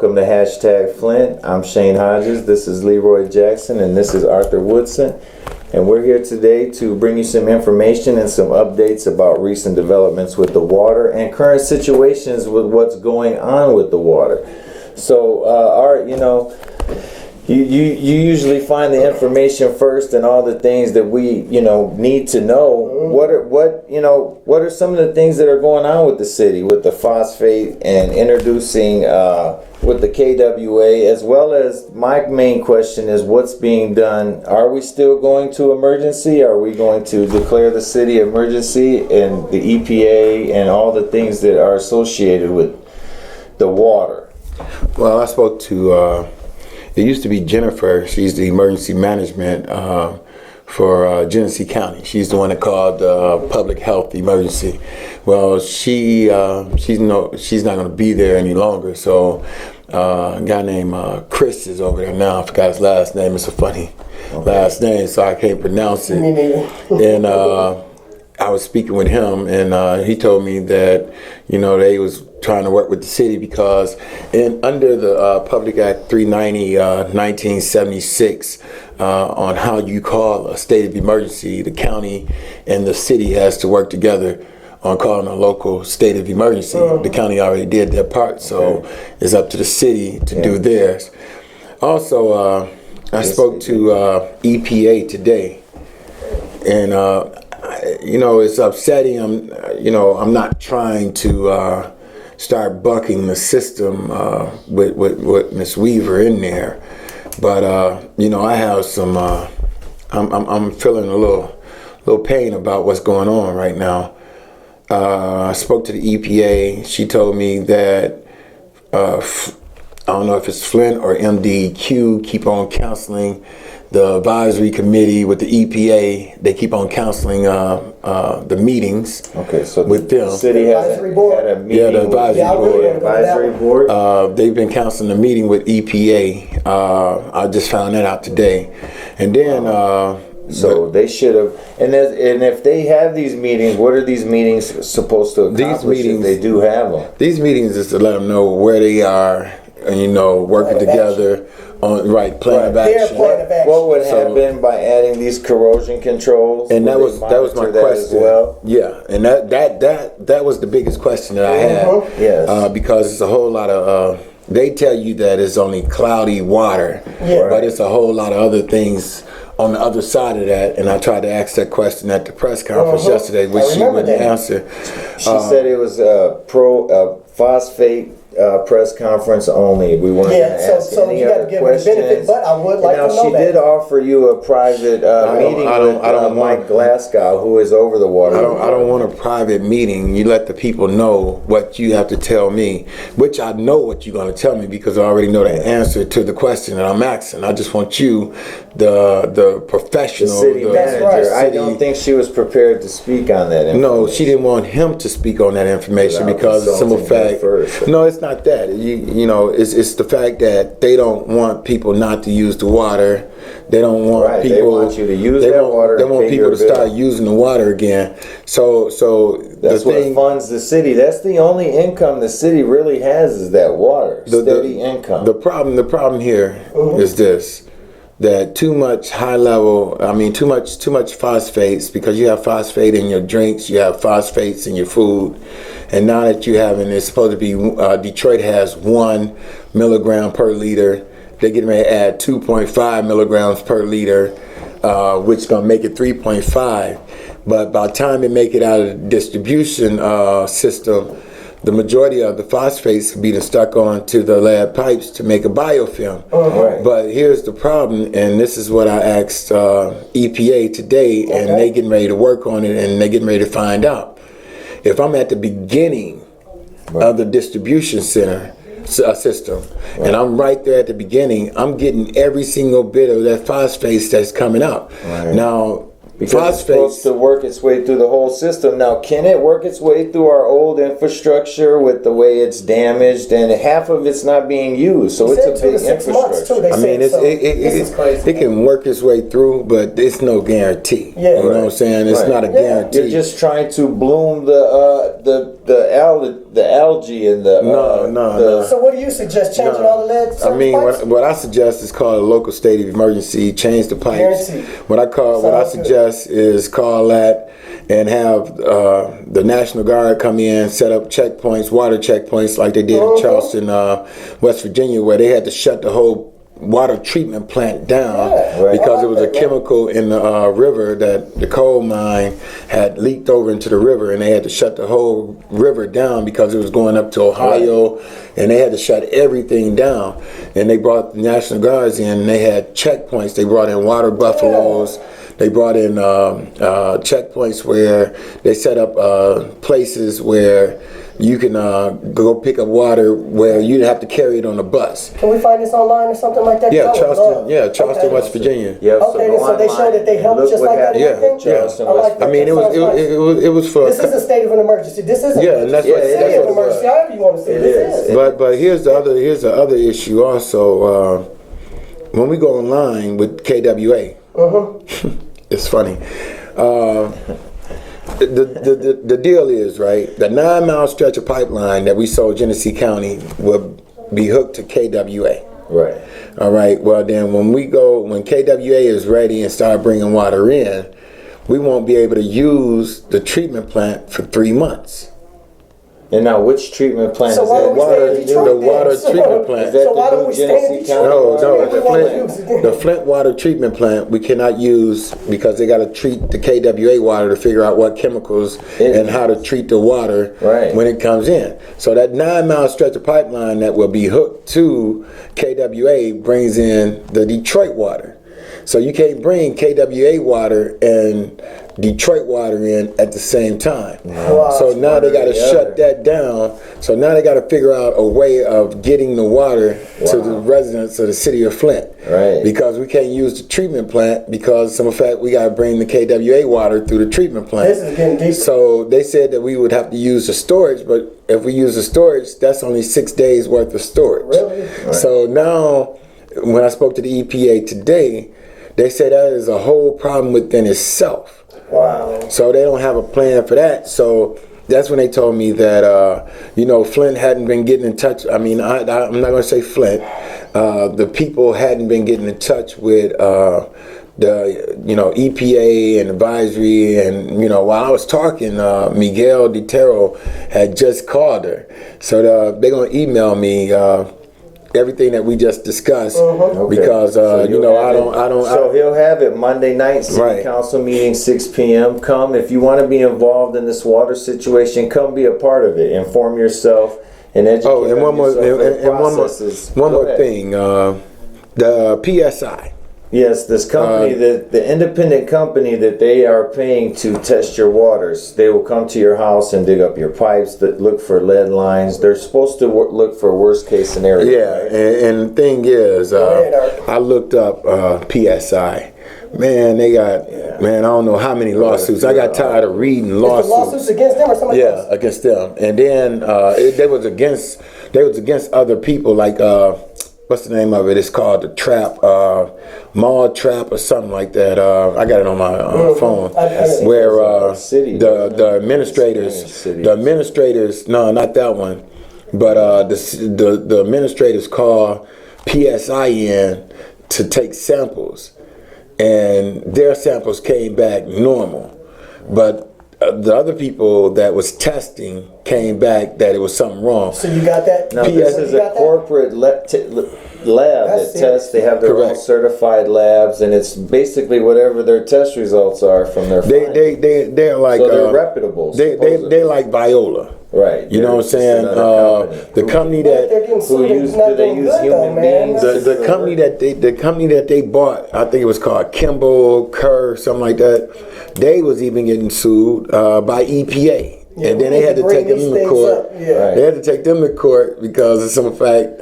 welcome to Hashtag Flint. I'm Shayne Hodges, this is Leroy Jackson, and this is Art Woodson. And we're here today to bring you some information and some updates about recent developments with the water and current situations with what's going on with the water. So, Art, you usually find the information first and all the things that we need to know. What are some of the things that are going on with the city with the phosphate and introducing with the KWA, as well as my main question is what's being done. Are we still going to emergency? Are we going to declare the city emergency and the EPA and all the things that are associated with the water? Well, I spoke to it used to be Jennifer. She's the emergency management for Genesee County. She's the one that called public health emergency. Well, she's not going to be there any longer. So a guy named Chris is over there now. I forgot his last name. It's a funny last name, so I can't pronounce it. And I was speaking with him, and he told me that they was trying to work with the city because under the Public Act 390, 1976, on how you call a state of emergency, the county and the city has to work together on calling a local state of emergency. The county already did their part, so it's up to the city to do theirs. Also, I spoke to EPA today, and it's upsetting. I'm not trying to start bucking the system with Miss Weaver in there, but I have some. I'm feeling a little pain about what's going on right now. I spoke to the EPA. She told me that I don't know if it's Flint or MDQ keep on counseling the advisory committee with the EPA. They keep on counseling the meetings. Okay, so with them. The city has had a meeting. Yeah, the advisory board. They've been counseling the meeting with EPA. I just found that out today, and then. So they should have, and if they have these meetings, what are these meetings supposed to accomplish if they do have them? These meetings is to let them know where they are, and working together on plan of action. What would happen by adding these corrosion controls? And that was my question. As well? Yeah, and that was the biggest question that I had. Yes, because it's a whole lot of. They tell you that it's only cloudy water, but it's a whole lot of other things on the other side of that, and I tried to ask that question at the press conference yesterday, which she wouldn't answer. She said it was a phosphate press conference only. We weren't going to ask any other questions. Benefit, but I would like to know she did offer you a private meeting with Mike Glasgow, who is over the water. I don't want a private meeting. You let the people know what you have to tell me, which I know what you're going to tell me because I already know the answer to the question that I'm asking. I just want you, the professional, the city manager. Right. I don't think she was prepared to speak on that information. No, she didn't want him to speak on that information because the simple fact. No, it's not that. It's the fact that they don't want people not to use the water. They don't want people. They want you to use that water. They want people to start using the water again. So that's what funds the city. That's the only income the city really has is that water. Steady income. The problem here is this. That too much too much phosphates, because you have phosphate in your drinks, you have phosphates in your food, and now that you having, it's supposed to be, Detroit has 1 milligram per liter, they're getting ready to add 2.5 milligrams per liter, which is going to make it 3.5, but by the time they make it out of the distribution system, the majority of the phosphates will be stuck onto the lead pipes to make a biofilm. But here's the problem, and this is what I asked EPA today, and they getting ready to work on it, and they getting ready to find out. If I'm at the beginning of the distribution center system, and I'm right there at the beginning, I'm getting every single bit of that phosphates that's coming up. Now, because it's supposed to work its way through the whole system. Now, can it work its way through our old infrastructure with the way it's damaged, and half of it's not being used? So it's a big infrastructure. I mean, it can work its way through, but it's no guarantee. You know what I'm saying? It's not a guarantee. You're just trying to bloom the the algae and the No. So what do you suggest? Changing all the lead? I mean, pipes? what I suggest is call a local state of emergency, change the pipes. Guaranteed. What I suggest is call that and have the National Guard come in, set up checkpoints, water checkpoints like they did in Charleston, West Virginia, where they had to shut the whole water treatment plant down because it was a chemical in the river that the coal mine had leaked over into the river, and they had to shut the whole river down because it was going up to Ohio, and they had to shut everything down. And they brought the National Guards in, and they had checkpoints. They brought in water buffaloes. They brought in checkpoints where they set up places where you can go pick up water where you'd have to carry it on a bus. Can we find this online or something like that? Yeah, Charleston, West Virginia. Yep, Okay, so they showed that they helped just like that. Charleston, I like that. I mean, it was for. This is a state of an emergency. This isn't. Yeah, and that's what city of emergency. However you want to say this is. But here's the other issue also. When we go online with KWA, it's funny. The deal is, right, the 9-mile stretch of pipeline that we sold Genesee County will be hooked to KWA. Right. All right. Well, then when KWA is ready and start bringing water in, we won't be able to use the treatment plant for 3 months. And now, which treatment plant So is why that? don't we stay in Detroit The then? water treatment plant. Is that So why the don't new we stay in Genesee Detroit? County? The Flint water treatment plant we cannot use because they got to treat the KWA water to figure out what chemicals and how to treat the water when it comes in. So that 9-mile stretch of pipeline that will be hooked to KWA brings in the Detroit water. So you can't bring KWA water and Detroit water in at the same time. Wow. So now they got to shut that down. So now they got to figure out a way of getting the water to the residents of the city of Flint. Right. Because we can't use the treatment plant because some fact we got to bring the KWA water through the treatment plant. This is getting deep. So they said that we would have to use the storage, but if we use the storage, that's only 6 days worth of storage. Really? Right. So now, when I spoke to the EPA today, they said that is a whole problem within itself. Wow. So they don't have a plan for that. So that's when they told me that, Flint hadn't been getting in touch. I mean, I'm not going to say Flint. The people hadn't been getting in touch with the EPA and advisory. And, while I was talking, Miguel Ditero had just called her. So they're going to email me everything that we just discussed because So he'll have it Monday night, city council meeting, 6 p.m. Come if you want to be involved in this water situation. Come be a part of it. Inform yourself and educate. Oh, and one more thing. The PSI. Yes, this company, the independent company that they are paying to test your waters, they will come to your house and dig up your pipes, that look for lead lines. They're supposed to look for worst case scenario. Yeah, right? and the thing is, I looked up PSI. Man, they got, I don't know how many lawsuits. I got tired of reading lawsuits. The lawsuits against them or somebody else? Yeah, against them. And then they was against other people like, what's the name of it? It's called the Trap, Mall Trap or something like that. I got it on my phone. Where the administrators, no, not that one, but the administrators call PSI in to take samples, and their samples came back normal, but the other people that was testing came back that it was something wrong. So you got that? No, this is a corporate lab that tests. They have their own certified labs, and it's basically whatever their test results are from their findings. They're like, so they're reputable. They like Viola. Right. You know what I'm saying? The company that do they use human beings? The company that they bought, I think it was called Kimball Kerr, something like that. They was even getting sued by EPA. Yeah, and then they had to take them to court. They had to take them to court because of some fact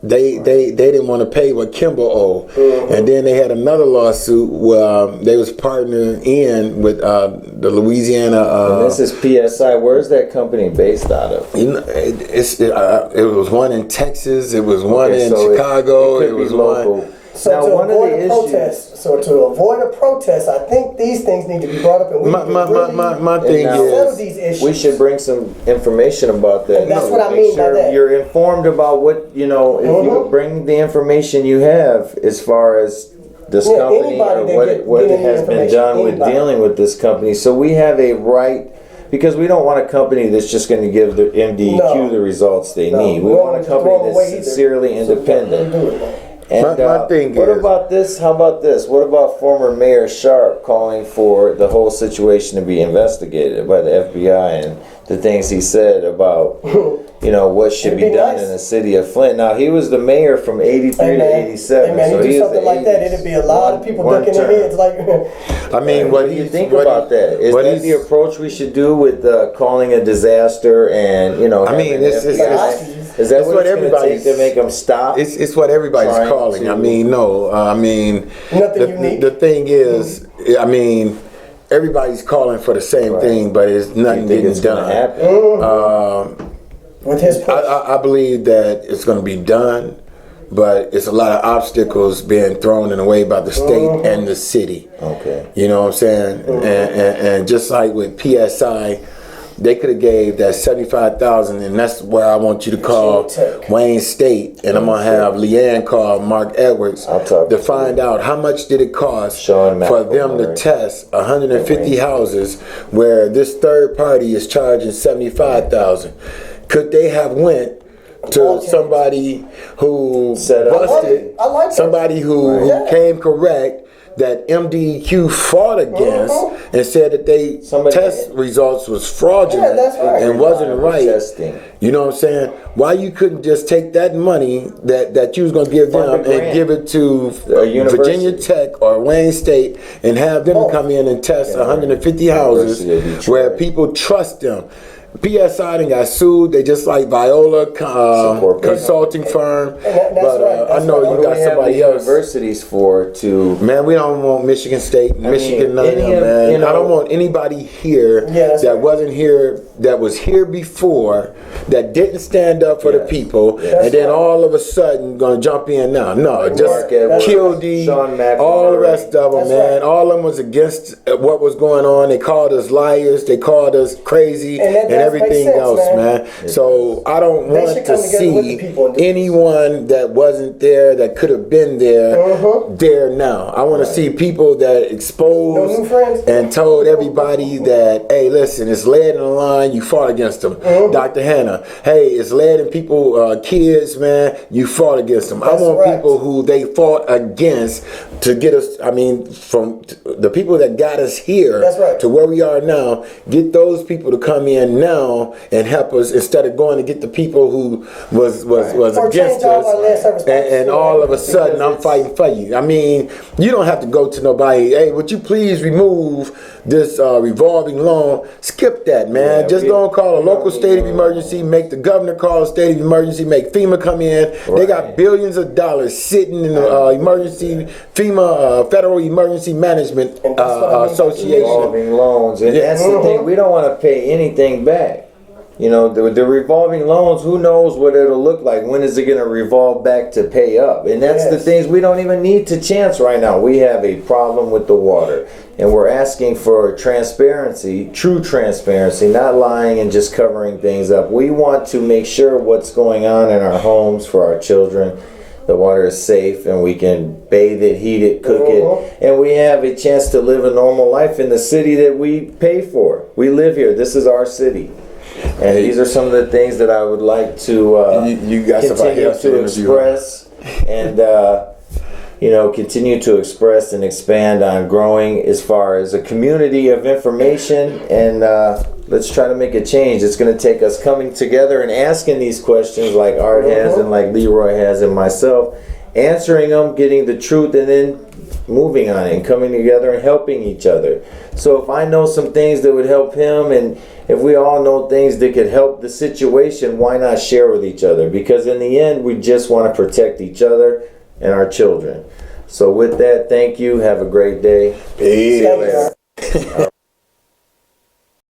they didn't want to pay what Kimball owed. And then they had another lawsuit where they was partnering in with the Louisiana. And this is PSI. Where's that company based out of? It was one in Texas. It was one in Chicago. It was local. one. So Now, to one of avoid the a issues- protest, I think these things need to be brought up, and we need to really My thing now- settle is, these issues. We should bring some information about that. And that's too. what I Make mean by sure that. You're informed about what, if you bring the information you have as far as this Yeah, company anybody or that what get any has been information, done with anybody. dealing with this company. So we have a right, because we don't want a company that's just going to give the MDEQ No. the results they No, need. We we want a don't throw company them that's away either. sincerely independent. Do it, man. And My thing what is- about this? How about this? What about former Mayor Sharp calling for the whole situation to be investigated by the FBI and the things he said about, what should It'd be be done nice. in the city of Flint? Now, he was the mayor from 83 Hey, to man. 87. Hey, man, so you he do is something the like that, 80s. it'd be a lot of people One ducking their term. heads like. I mean, What do you think about that? Is what that he's- the approach we should do with calling a disaster and I mean, having the it's- FBI? Is that it's what what it's going to take everybody's- to make them stop? It's what everybody's Trying calling. to- I mean, no. Nothing unique. The thing is, everybody's calling for the same Right. thing, but it's You nothing think getting it's going to done. happen? With his push. I believe that it's going to be done, but it's a lot of obstacles being thrown in the way by the state and the city. Okay. You know what I'm saying? And just like with PSI, they could have gave that 75,000, and that's where I want you to call Take. Wayne State, and I'm gonna have Leanne call Mark Edwards I'll talk to to find out how much did it cost Sean for them to McElmurray. test 150 Wayne. houses where this third party is charging 75,000. Could they have went to Okay. somebody who Set up. busted, I like that. somebody who Yeah. came correct, that MDEQ fought against and said that they Somebody- test results was fraudulent Yeah, that's right. and wasn't right. Testing. You know what I'm saying? Why you couldn't just take that money that you was gonna give Fund a them and grant. give it to A university. Virginia Tech or Wayne State and have them come in and test 150 houses University of Detroit. where people trust them. PSI done got sued. They just like Viola corporate. consulting firm. that's But right, that's I know right. What you do got we have somebody the else. universities for to? Man, we don't want Michigan State, Michigan, none of any them, of- man. you know- I don't want anybody here Yeah, that's that right. wasn't here, that was here before, that didn't stand up for the Yes. people, Yes. and then right. all of a sudden gonna jump in now. No, just Mark Edwards, kill D, Sean McElmurray. all the rest of them, That's man. right. All of them was against what was going on. They called us liars. They called us crazy And that and does everything make sense, else, man. man. So I don't They want should to come together with the see people and do this. anyone that wasn't there that could have been there there now. I want to see people that No exposed new friends? and told everybody that, hey, listen, it's lead in the line, you fought against them. Dr. Hannah, hey, it's lead in people, kids, man, you fought against them. I That's want right. people who they fought against to get us, from the people that got us here That's right. to where we are now, get those people to come in now and help us instead of going to get the people who was Or against change all us, our land service and all of a sudden I'm it's- fighting for you. I mean, you don't have to go to nobody. Hey, would you please remove this revolving loan? Skip that, man. Yeah, Just we- go and call a we local don't state need of no- emergency. Make the governor call a state of emergency. Make FEMA come in. They Right. got billions of dollars sitting in the emergency FEMA Federal Emergency Management And that's what I mean. Association. Revolving loans, and Yeah. that's the thing. We don't want to pay anything back. The revolving loans. Who knows what it'll look like? When is it going to revolve back to pay up? And that's the Yes. things we don't even need to chance right now. We have a problem with the water, and we're asking for transparency, true transparency, not lying and just covering things up. We want to make sure what's going on in our homes for our children. The water is safe and we can bathe it, heat it, cook it, and we have a chance to live a normal life in the city that we pay for. We live here. This is our city. And these are some of the things that I would like to You got somebody continue else to to interview. express and continue to express and expand on growing as far as a community of information, and let's try to make a change. It's going to take us coming together and asking these questions like Art has and like Leroy has and myself, answering them, getting the truth, and then moving on it and coming together and helping each other. So if I know some things that would help him, and if we all know things that could help the situation, why not share with each other? Because in the end, we just want to protect each other and our children. So with that, thank you. Have a great day. Peace. Thank you.